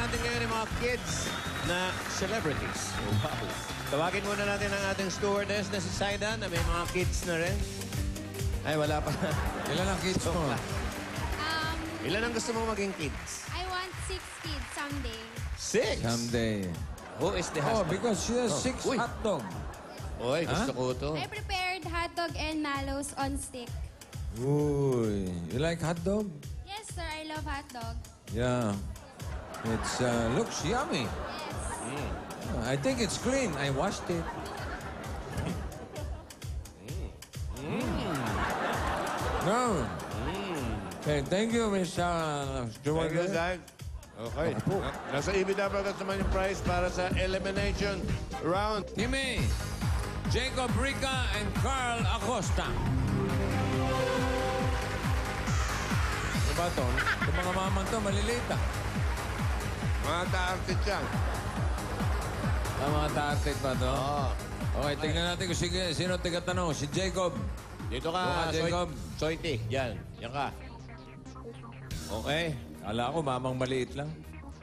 natin ngayon yung mga kids na celebrities. Wow. Tawagin muna natin ang ating stewardess na si Saida na may mga kids na rin. Ay, wala pa. Ilan ang kids mo? Ilan ang gusto mong maging kids? I want 6 kids someday. 6? Someday. Who is the Oh, husband? because she has 6 Uy. hotdog. Uy, gusto ko to. I prepared hotdog and mallows on stick. Uy, you like hotdog? Yes, sir. I love hotdog. Yeah. It's looks yummy. Yes. I think it's clean. I washed it. No. Okay, thank you, Miss Thank you, Zach. Okay. Nasa EBW naman yung prize para sa elimination round. Timmy, Jacob Rica, and Carl Acosta. Ano ba ito? Yung mga mamang to, maliliit ah. Mga ta-artist yan. Mga taartik pa to? Oo. Okay, tingnan natin kung sino tigatanong. Si Jacob. Dito Buka, ka, Jacob. Soiti. Yan. Yan ka. Okay. Kala ko, mamang maliit lang.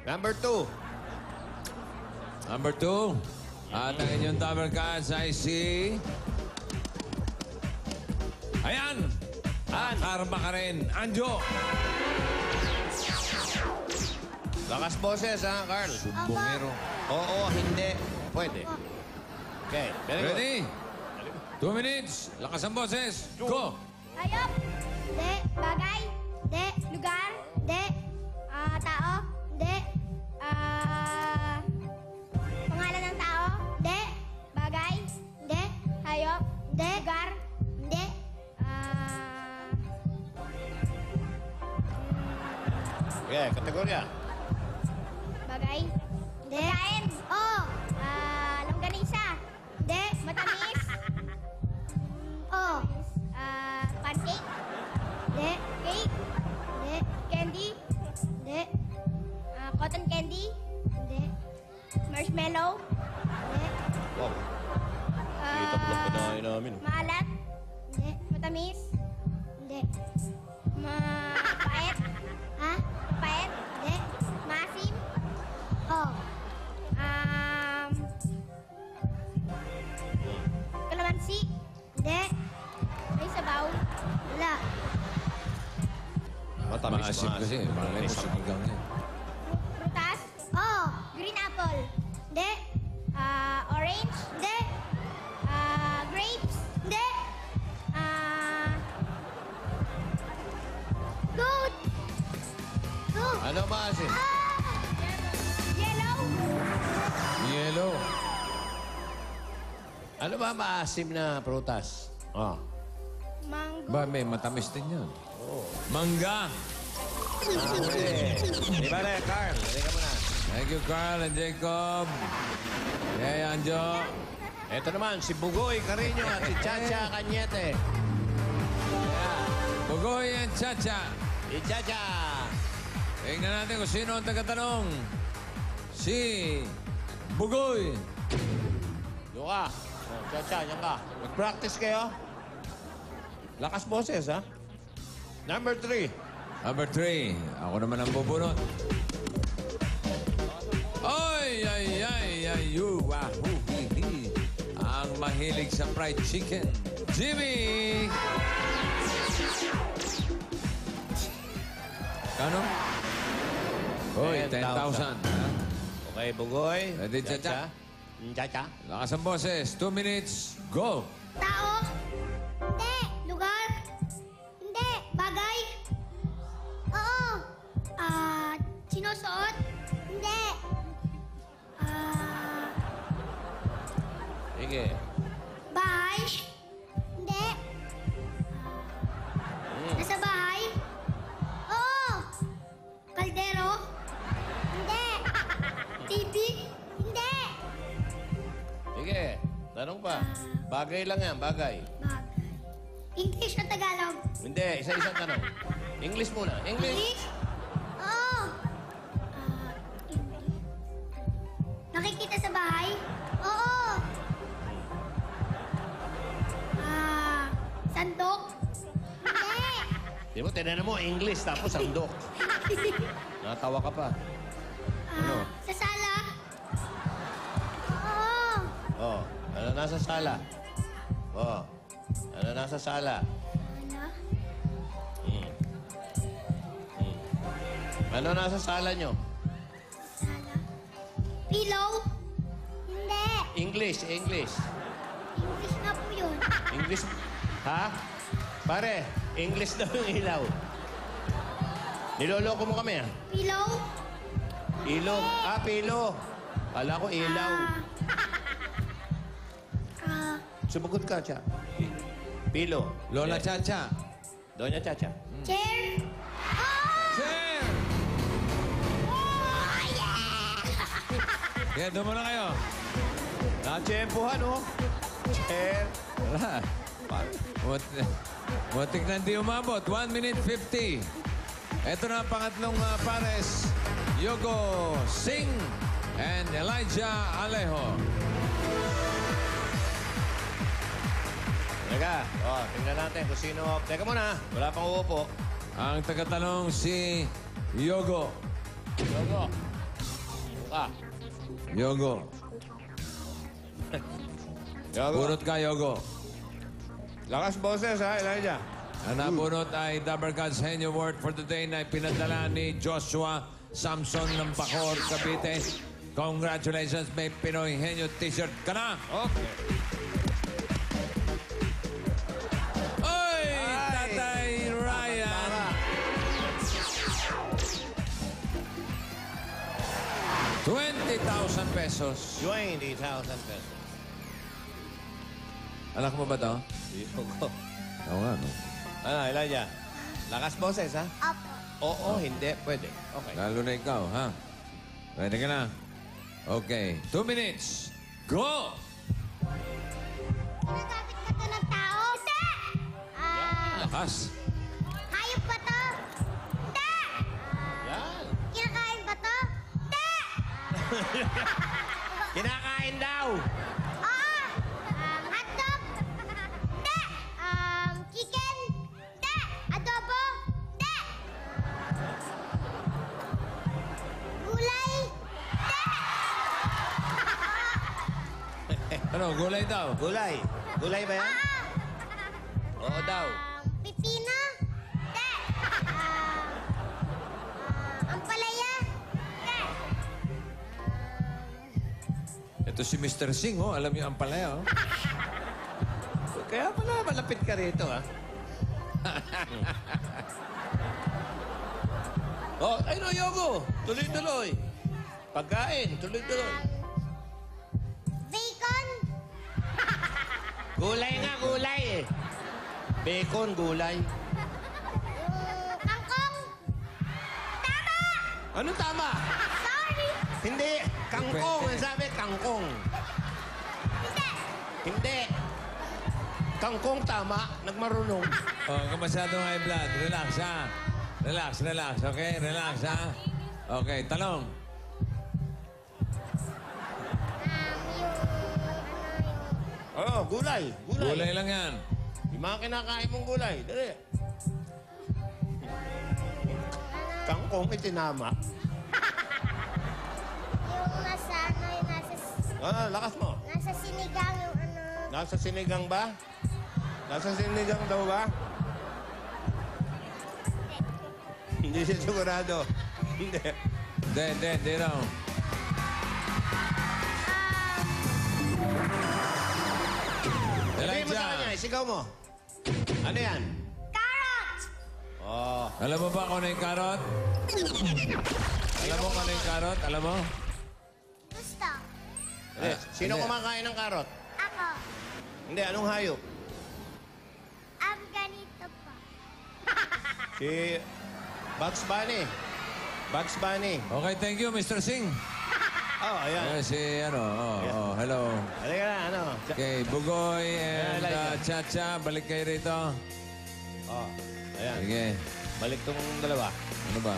Number 2. Number 2. At ang inyong tower cards ay si... Ayan! Karma ka rin. Anjo! Lakas boses, ha, Carl? Bungero. Oo, hindi. Pwede. Okay. Very good. Ready? 2 minutes. Lakas ang boses. Go! Hayop. Hindi. Bagay. Hindi. Lugar. Hindi. Tao. Hindi. Pangalan ng tao. Hindi. Bagay. Hindi. Hayop. Hindi. Lugar. Hindi. Okay, kategorya. Bagay. Hindi. Kain. Oh. Longganisa. Hindi. Matamis. Oh. Pancake. Hindi. Cake. Hindi. Candy. Hindi. Cotton candy. Hindi. Marshmallow. Hindi. Wow. Kita ko lang pinahin namin. Maalat. Hindi. Matamis. Hindi. Mapait. Ha? Mapait. Hindi. Maasim. Oh. Kalamansi. Hindi. May sabaw. Wala. Maasim kasi. Malay mo sa hanggang yan. Prutas. Oh. Green apple. Hindi. Orange. Hindi. Grapes. Hindi. Goat. Goat. Ano maasim? Yellow. Yellow. Ano ba maasim na prutas? Oh. Mango. Ba, may matamis din yan. Mangga. Okay. Di ba na, Carl? Hindi ka muna. Thank you, Carl and Jacob. Hey, Anjo. Ito naman, si Bugoy Carino at si Chacha Cañete. Bugoy and Chacha. Si Chacha. Tingnan natin kung sino ang tagatanong. Si Bugoy. Doon ka. Oh, Chacha, yan ka. Mag-practice kayo. Lakas boses, ha? Number 3. Number 3. Ako naman ang bubunot. Oy, ay, ay, ay, wahoo, hihi. Ang mahilig sa fried chicken. Jimmy! Kano? Oy, 10,000. Okay, Bugoy. Ready, Chacha? Chacha. Lakas ang boses. 2 minutes. Go! Tao. Hindi. Lugar. Hindi. Bagay. Oo. Sinusuot. Hindi. Sige. Bahay. Hindi. Nasa bahay. Oo. Kaldero. Hindi. TV. Hindi. Sige. Tanong pa. Bagay lang yan, bagay. Bagay. English o Tagalog? Hindi, isa-isang tanong. English muna. English. English? Oo. English. Nakikita sa bahay? Oo. Sandok? Hindi. Di mo, tinanong mo, English, tapos sandok. Natawa ka pa. Ano? Sa sala. Oo. Oh, ano nasa sala? Oh, ano nasa sala? Ano? Ano nasa sala nyo? Sala. Pillow? Hindi. English, English. English nga po yun. English. Ha? Pare, English daw yung ilaw. Niloloko mo kami, ah. Pillow? Ilog. Ah, pilo. Kala ko ilaw. Sumagot ka, Cha. Pilo. Lola Chacha. Doña Chacha. Chair? Oh! Chair! Oh, yeah! Kaya doon muna kayo. Natsyempohan, oh. Chair. Wala. Mutik na hindi umabot. 1 minute 50. Ito na ang pangatlong pares. Yogo Singh and Elijah Alejo. Teka, oh, tingnan natin kung sino. Teka muna, wala pang uupo. Ang tagatanong si Yogo. Yogo. Ah, Yogo. Yogo. Bunot ka, Yogo. Lakas boses, ha, Elijah. Ang nabunot ay Dabber God's Henyo Award for the day na ipinadala ni Joshua Samson ng Bacoor, Cavite. Congratulations, may Pinoy Henyo t-shirt ka na. Okay. Oy, Tatay Ryan. $20,000 pesos. 20,000 pesos. Anak mo ba to? Yogo. Oo nga, no? Ano, Elijah? Lakas boses, ha? Opo. Oo, hindi. Pwede. Okay. Lalo na ikaw, ha? Pwede ka na. Okay, 2 minutes. Go! Ginagamit ka to ng tao? Hindi! Lakas. Hayop ba to? Hindi! Yan. Kinakain ba to? Hindi! Kinakain daw. Oo! Hotdog? Hindi! Chicken? Hindi! Adobo? Hindi! Gulay? Ano, gulay daw? Gulay. Gulay ba yan? Oo! Oo daw. Pipino? Hindi! Ampalaya? Hindi! Ito si Mr. Singh, oh. Alam niyo ang palaya, oh. Kaya pala malapit ka rito, ha? Oh, ay no, Yogo. Tuloy-tuloy. Pagkain, tuloy-tuloy. Bacon? Gulay nga, gulay eh. Bacon, gulay. Kangkong? Tama! Anong tama? Sorry! Hindi. Kangkong. Ang sabi, kangkong. Hindi! Hindi. Kangkong tama. Nagmarunong. Oh, kung masyadong high blood, relax, ha? Relax, relax, okay? Relax, ha? Okay, talong. Oh, gulay. Gulay. Gulay lang yan. Yung mga kinakain mong gulay. Dali. Kangkong itinama. Yung nasa, ano, yung nasa, Lakas mo. nasa sinigang, yung ano. Nasa sinigang ba? Nasa sinigang daw ba? Hindi siya sigurado. Hindi. Hindi raw. Sabihin mo sa kanya, isigaw mo. Ano yan? Carrot! Oh. Alam mo ba kung ano yung karot? Alam mo kung ano yung karot? Alam mo? Gusto. Sino hindi. kumakain ng karot? Ako. Hindi, anong hayop? Ganito po. Si Bugs Bunny. Bugs Bunny. Okay, thank you, Mr. Singh. Oh, ayan. Si hello. Halika na, ano? Okay, Bugoy and Elijah. Chacha, balik kayo rito. Oh, ayan. Sige, Balik tong dalawa. ano ba?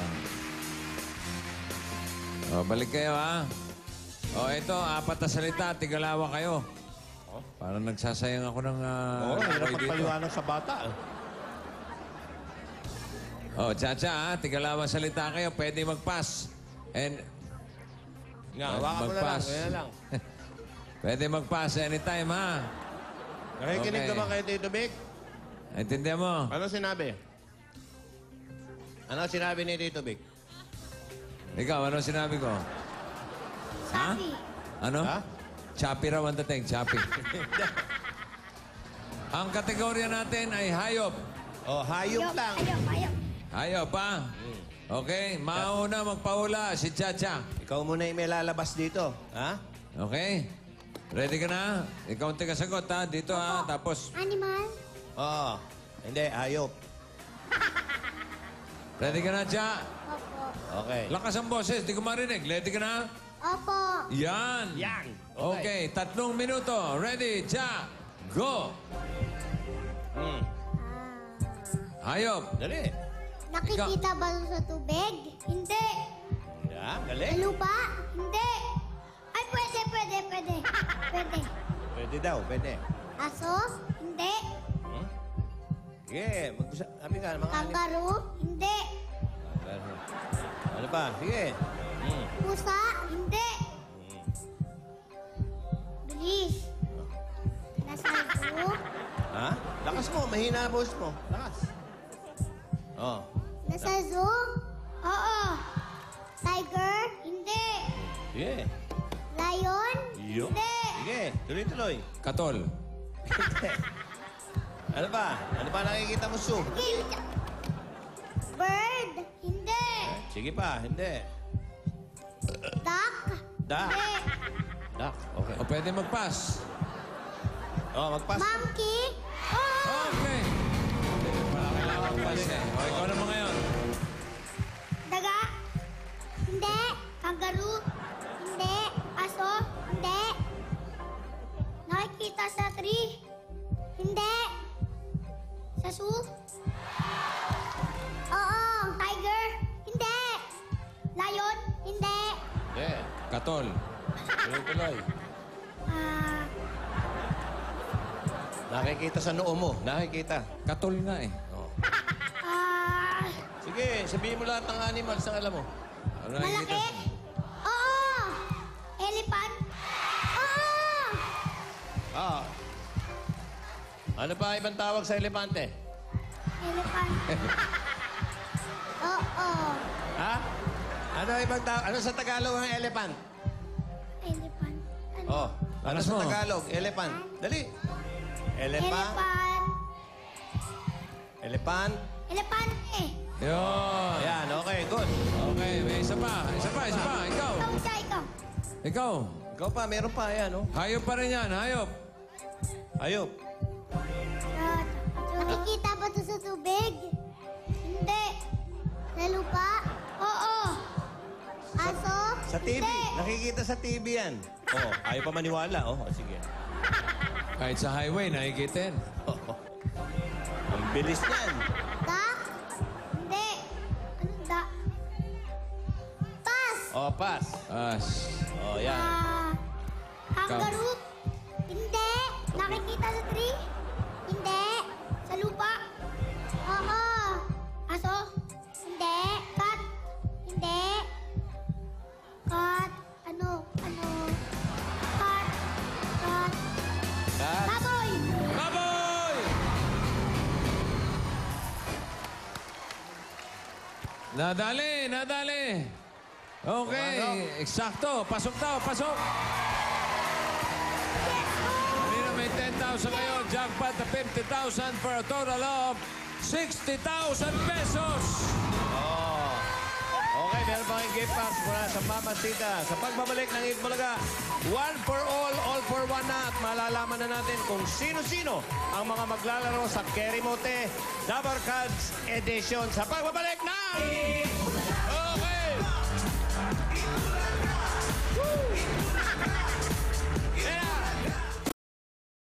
Oh, balik kayo, ha? Oh, ito, 4 na salita, tigalawa kayo. Oh. Parang nagsasayang ako ng... Oo, hirap pagpaliwanag sa bata. Oh, Chacha, ha? Tigalawa salita kayo, pwede mag-pass. And Nga, hawakan mo na lang. Mag-pass. Ganyan lang. Pwede mag-pass anytime, ha? Nakikinig Okay. ka ba kay Tito Vic? Intindihan mo? Ano sinabi? Ano sinabi ni Tito Vic? Ikaw, ano sinabi ko? Sabi. Ano? Ha? Choppy raw ang dating, choppy. Ang kategorya natin ay hayop. Oh, hayop lang. Ayop. Hayop, ha? Okay, mauna magpahula si Chacha. Ikaw muna yung may lalabas dito. Ha? Okay? Ready ka na? Ikaw ang tigasagot, ha? Dito, ha? Tapos, Animal. Oo. Hindi, hayop. ready ka na, Cha? Opo. Okay. Lakas ang boses, di ko marinig. Ready ka na? Opo. Yan. Yan. Okay, 3 minuto. Ready, Cha? Go! Hmm. Hayop. Dali. Nakikita ba sa tubig? Hindi. Yeah, Sa galing. lupa? Hindi. Ay, pwede. Pwede. Pwede daw, pwede. Aso? Hindi. Hmm? Sige, sabi ka, mga anim. Kangaroo? Hindi. Ano pa? Sige. Hmm. Pusa? Hindi. Bilis. Nasa zoo? Ha? Lakas mo, mahina ang boses mo. Lakas. Oh. Nasa zoo? Oo. Tiger? Hindi. Sige. Lion? Yo. Hindi. Sige, tuloy-tuloy. Katol. Ano pa? Ano pa nakikita mo, Sue? Bird? Hindi. Sige pa, hindi. Duck? Duck. Hindi. Duck, okay. O pwede mag-pass. Oh, magpas. Monkey? Oo. Okay. Wala kailangan mag-pass eh. O, ikaw naman ngayon. Daga? Hindi. Kangaroo? Hindi. Aso? Hindi. Nakikita sa tree? Hindi. Sa zoo? Oo. Tiger? Hindi. Lion? Hindi. Hindi. Katol. Tuloy-tuloy. Ah, Nakikita sa noo mo. Nakikita. Katol nga eh. Oh. ah, Sige, sabihin mo lahat ng animals na alam mo. Ano nakikita? malaki? Oo. Elephant? Oo. Ah. Ano pa ibang tawag sa elepante? Elephant. Oo. Ha? Ano ibang tawag? Ano sa Tagalog ang elephant? Elephant. Ano? Oh. Ano Alas sa mo. Tagalog? Elephant. Dali. Elephant. Elephant. Elephant. Elefante. Yun. Ayan, okay, good. Okay, may isa pa. Isa pa. Ikaw. Ikaw. Ikaw. Ikaw pa, meron pa, ayan, oh. Hayop pa rin yan. Hayop. Ayop. Nakikita ba ito sa tubig? Hindi. Sa lupa? Oo. Aso? Sa TV. Hindi. Nakikita sa TV yan. Oh, ayaw pa maniwala. Oh, sige. Kahit sa highway, nakikita yan. Ang bilis niyan. Duck? Hindi. Anong duck? Pass. Oh, pass. As. Oh, yan. Kangaroo? Hindi. Nakikita sa tree? Hindi. Sa lupa? Oo. Aso? Hindi. Cat? Hindi. Cat? Ano? Cat? Cat. Baboy! Baboy! Nadali. Okay, eksakto. Pasok daw, pasok. Kanina may 10,000 kayo. Jackpot na 50,000 for a total of 60,000 pesos. Oh. Okay, meron pa kayong gift packs mula sa Mama Tita. Sa pagbabalik ng Eat Bulaga, one for all for one na. At malalaman na natin kung sino-sino ang mga maglalaro sa Kerry Mote Dabar Cards Edition. Sa pagbabalik ng Eat